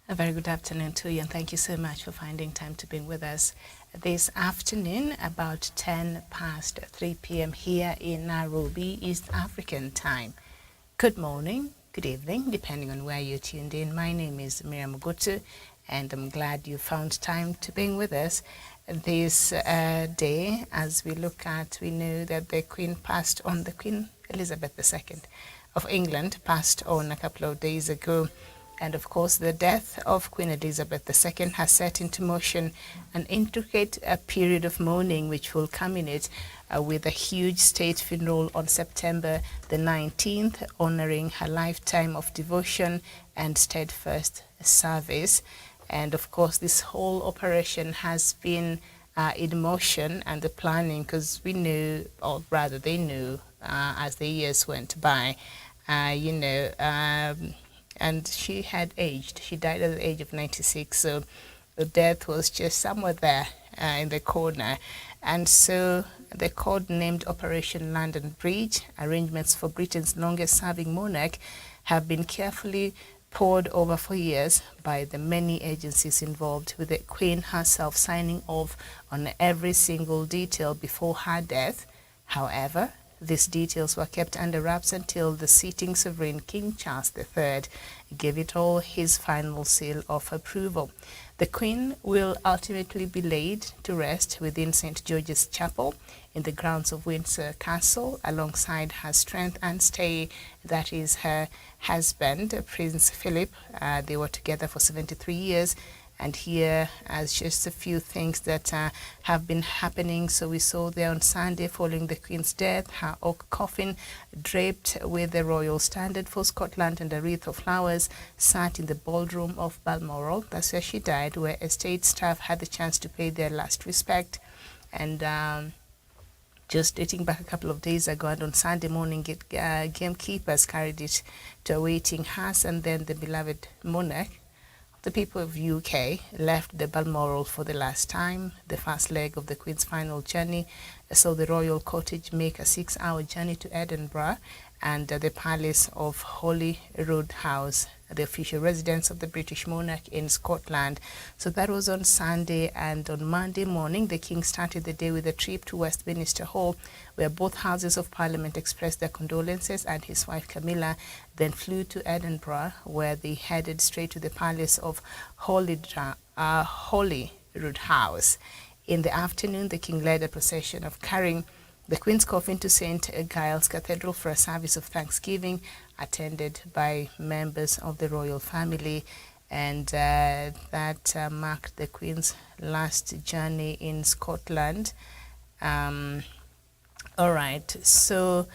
A very good afternoon to you, and thank you so much for finding time to be with us this afternoon, about 10 past 3 p.m. here in Nairobi, East African time. Good morning, good evening, depending on where you're tuned in. My name is Miriam Ogutu, and I'm glad you found time to be with us this day. As we know that the Queen Elizabeth II of England passed on a couple of days ago. And of course, the death of Queen Elizabeth II has set into motion an intricate period of mourning, which will culminate with a huge state funeral on September the 19th, honoring her lifetime of devotion and steadfast service. And of course, this whole operation has been in motion and the planning, because we knew, or rather they knew, as the years went by, and she had aged. She died at the age of 96, so the death was just somewhere there in the corner. And so the codenamed Operation London Bridge, arrangements for Britain's longest-serving monarch, have been carefully pored over for years by the many agencies involved, with the Queen herself signing off on every single detail before her death. However, these details were kept under wraps until the sitting sovereign, King Charles III, gave it all his final seal of approval. The Queen will ultimately be laid to rest within St. George's Chapel in the grounds of Windsor Castle, alongside her strength and stay, that is her husband, Prince Philip. They were together for 73 years. And here as just a few things that have been happening. So we saw there on Sunday, following the Queen's death, her oak coffin draped with the royal standard for Scotland and a wreath of flowers sat in the ballroom of Balmoral. That's where she died, where estate staff had the chance to pay their last respect. And just dating back a couple of days ago, and on Sunday morning, gamekeepers carried it to a waiting hearse, and then the beloved monarch, the people of UK, left the Balmoral for the last time. The first leg of the Queen's final journey saw the royal cottage make a 6-hour journey to Edinburgh, and the Palace of Holyrood House, the official residence of the British monarch in Scotland. So that was on Sunday, and on Monday morning, the King started the day with a trip to Westminster Hall, where both Houses of Parliament expressed their condolences, and his wife Camilla then flew to Edinburgh, where they headed straight to the Palace of Holyrood House. In the afternoon, the King led a procession of carrying the Queen's coffin to St. Giles Cathedral for a service of thanksgiving, attended by members of the royal family, and that marked the Queen's last journey in Scotland. All right, so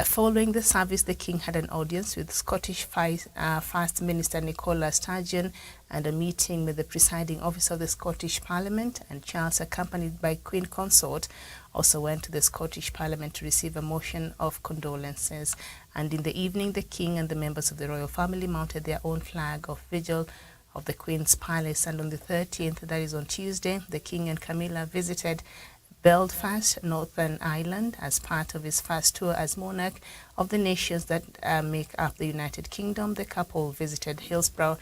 following the service, the King had an audience with Scottish First Minister Nicola Sturgeon and a meeting with the presiding officer of the Scottish Parliament, and Charles, accompanied by Queen Consort, also went to the Scottish Parliament to receive a motion of condolences. And in the evening, the King and the members of the royal family mounted their own flag of vigil of the Queen's Palace. And on the 13th, that is on Tuesday, the King and Camilla visited Belfast, Northern Ireland, as part of his first tour as monarch of the nations that make up the United Kingdom. The couple visited Hillsborough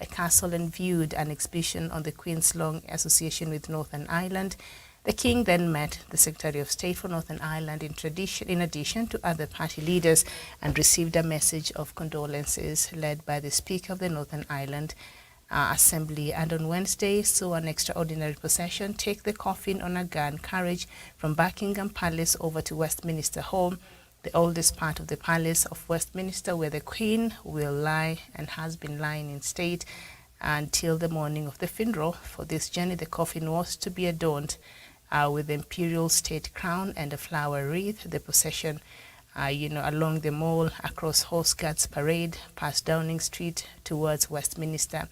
Castle and viewed an exhibition on the Queen's long association with Northern Ireland. The King then met the Secretary of State for Northern Ireland in addition to other party leaders, and received a message of condolences led by the Speaker of the Northern Ireland Assembly. And on Wednesday, saw an extraordinary procession take the coffin on a gun carriage from Buckingham Palace over to Westminster Hall, the oldest part of the Palace of Westminster, where the Queen will lie and has been lying in state until the morning of the funeral. For this journey, the coffin was to be adorned with the imperial state crown and a flower wreath. The procession along the Mall, across Horse Guards Parade, past Downing Street towards Westminster.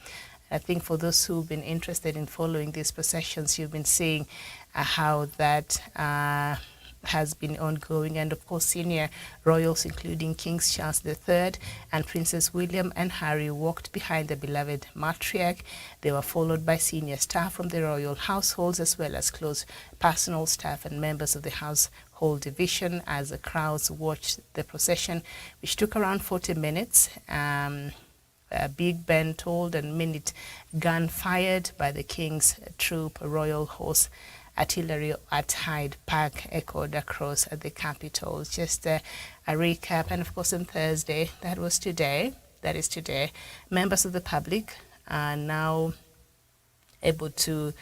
I think for those who've been interested in following these processions, you've been seeing how that has been ongoing. And of course, senior royals, including King Charles III and Princes William and Harry, walked behind the beloved matriarch. They were followed by senior staff from the royal households, as well as close personal staff and members of the household division, as the crowds watched the procession, which took around 40 minutes. Big Ben tolled and minute gun fired by the King's Troop Royal Horse Artillery at Hyde Park echoed across the capital. Just a recap. And of course on Thursday, that is today, members of the public are now able to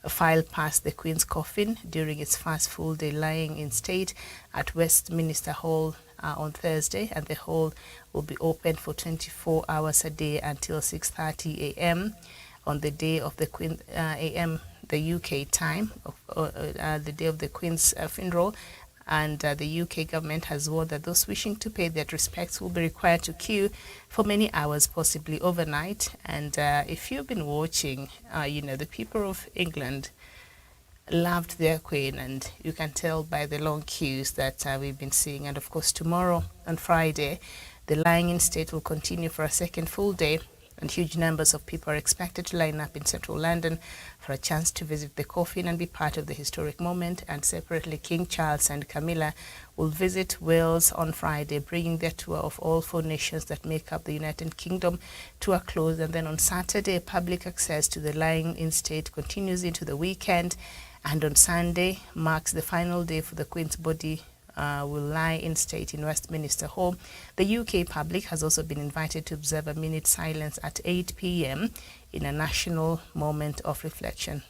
file past the Queen's coffin during its first full day lying in state at Westminster Hall on Thursday, and the hall will be open for 24 hours a day until 6:30 a.m. on the day of the Queen a.m. the UK time, the day of the Queen's funeral. And the UK government has warned that those wishing to pay their respects will be required to queue for many hours, possibly overnight. And if you've been watching, the people of England loved their Queen, and you can tell by the long queues that we've been seeing. And of course, tomorrow on Friday, the lying in state will continue for a second full day, and huge numbers of people are expected to line up in central London for a chance to visit the coffin and be part of the historic moment. And separately, King Charles and Camilla will visit Wales on Friday, bringing their tour of all 4 nations that make up the United Kingdom to a close. And then on Saturday, public access to the lying in state continues into the weekend. And on Sunday marks the final day for the Queen's body will lie in state in Westminster Hall. The UK public has also been invited to observe a minute silence at 8 p.m. in a national moment of reflection.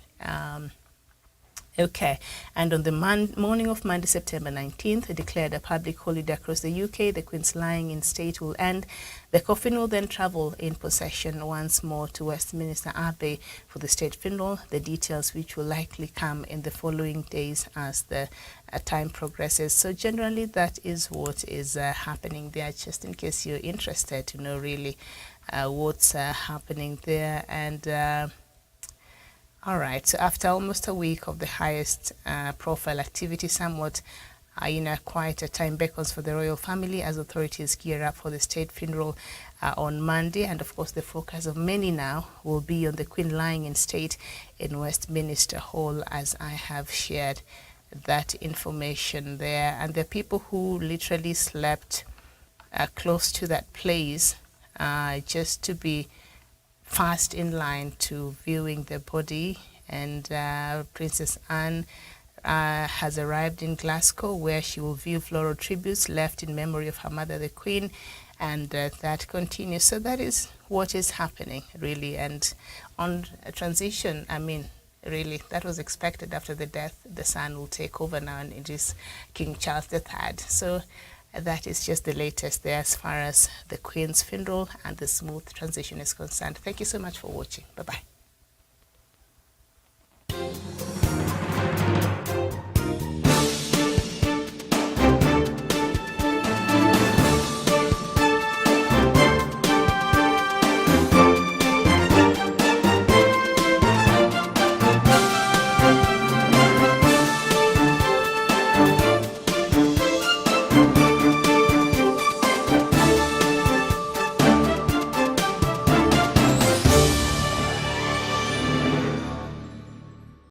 And on the morning of Monday, September 19th, declared a public holiday across the UK. The Queen's lying in state will end. The coffin will then travel in procession once more to Westminster Abbey for the state funeral, the details which will likely come in the following days as the time progresses. So generally, that is what is happening there, just in case you're interested to know really what's happening there. And all right, so after almost a week of the highest profile activity, somewhat quite a time beckons for the royal family as authorities gear up for the state funeral on Monday. And of course, the focus of many now will be on the Queen lying in state in Westminster Hall, as I have shared that information there. And the people who literally slept close to that place just to be fast in line to viewing the body. And Princess Anne has arrived in Glasgow, where she will view floral tributes left in memory of her mother, the Queen, and that continues. So that is what is happening, really. And on a transition, really, that was expected after the death. The son will take over now, and it is King Charles III. So that is just the latest there as far as the Queen's funeral and the smooth transition is concerned. Thank you so much for watching. Bye-bye.